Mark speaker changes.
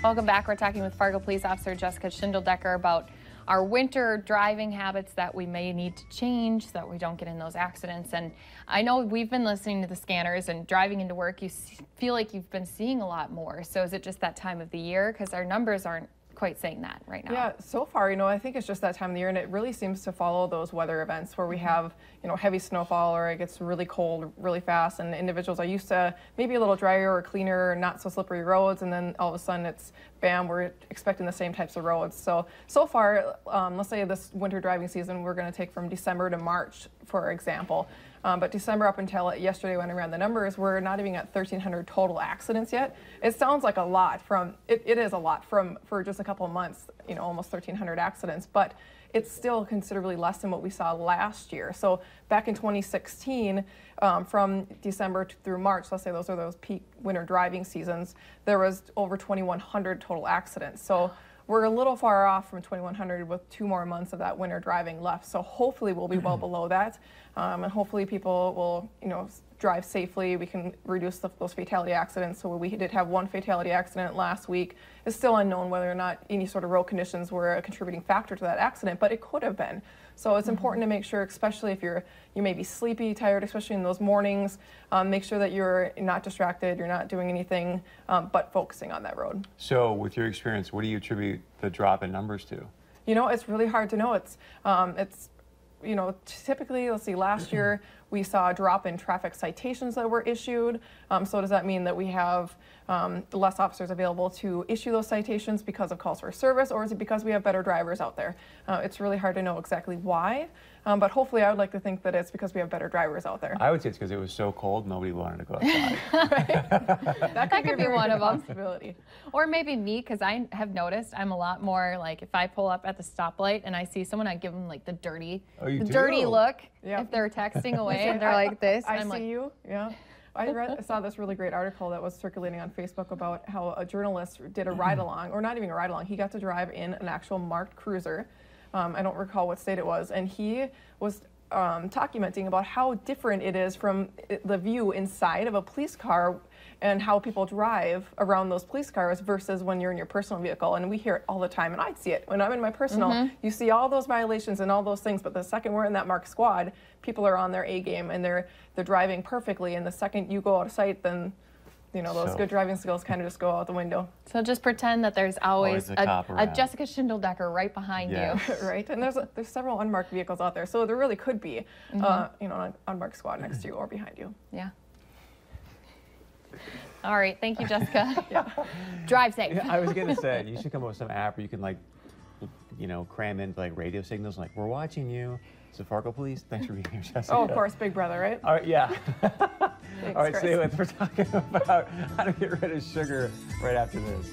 Speaker 1: Welcome back. We're talking with Fargo Police Officer Jessica Schindeldecker about our winter driving habits that we may need to change so that we don't get in those accidents. And I know we've been listening to the scanners and driving into work, you feel like you've been seeing a lot more. So is it just that time of the year? Because our numbers aren't quite saying that right now.
Speaker 2: Yeah, so far, I think it's just that time of the year, and it really seems to follow those weather events where we have, heavy snowfall or it gets really cold really fast, and individuals are used to maybe a little drier or cleaner, not so slippery roads, and then all of a sudden it's bam, we're expecting the same types of roads. So far, let's say this winter driving season, we're going to take from December to March, for example. But December up until yesterday when I ran the numbers, we're not even at 1,300 total accidents yet. It sounds like a lot it is a lot for just a couple of months, almost 1,300 accidents, but it's still considerably less than what we saw last year. So back in 2016, from December through March, let's say those are those peak winter driving seasons, there was over 2,100 total accidents. So we're a little far off from 2,100 with 2 more months of that winter driving left. So hopefully we'll be well below that. And hopefully people will, drive safely. We can reduce those fatality accidents. So we did have 1 fatality accident last week. It's still unknown whether or not any sort of road conditions were a contributing factor to that accident, but it could have been. So it's important to make sure, especially if you may be sleepy, tired, especially in those mornings, make sure that you're not distracted, you're not doing anything but focusing on that road.
Speaker 3: So with your experience, what do you attribute the drop in numbers to?
Speaker 2: It's really hard to know. It's typically, let's see, last year we saw a drop in traffic citations that were issued. So does that mean that we have less officers available to issue those citations because of calls for service, or is it because we have better drivers out there? It's really hard to know exactly why, but hopefully I would like to think that it's because we have better drivers out there.
Speaker 3: I would say it's because it was so cold, nobody wanted to go outside.
Speaker 2: Right? That could be one of them. Possibility.
Speaker 1: Or maybe me, because I have noticed I'm a lot more like, if I pull up at the stoplight and I see someone, I give them like the dirty look. Yep. If they're texting away and they're like this.
Speaker 2: I'm like, you. Yeah. I saw this really great article that was circulating on Facebook about how a journalist did a ride-along, or not even a ride-along. He got to drive in an actual marked cruiser. I don't recall what state it was, and he was documenting about how different it is from the view inside of a police car and how people drive around those police cars versus when you're in your personal vehicle. And we hear it all the time, and I see it. When I'm in my personal, you see all those violations and all those things, but the second we're in that marked squad, people are on their A game and they're driving perfectly, and the second you go out of sight, then those good driving skills kind of just go out the window. So
Speaker 1: just pretend that there's always a Jessica Schindeldecker right behind you.
Speaker 2: Right, and there's several unmarked vehicles out there, so there really could be an unmarked squad next to you or behind you.
Speaker 1: Yeah. All right, thank you, Jessica. Drive safe.
Speaker 3: Yeah, I was gonna say, you should come up with some app where you can cram in radio signals like, we're watching you. So Fargo Police, thanks for being here, Jessica.
Speaker 2: Oh, of course, Big Brother, right?
Speaker 3: All right, yeah.
Speaker 2: Thanks,
Speaker 3: all right,
Speaker 2: Chris.
Speaker 3: stay with us. We're talking about how to get rid of sugar right after this.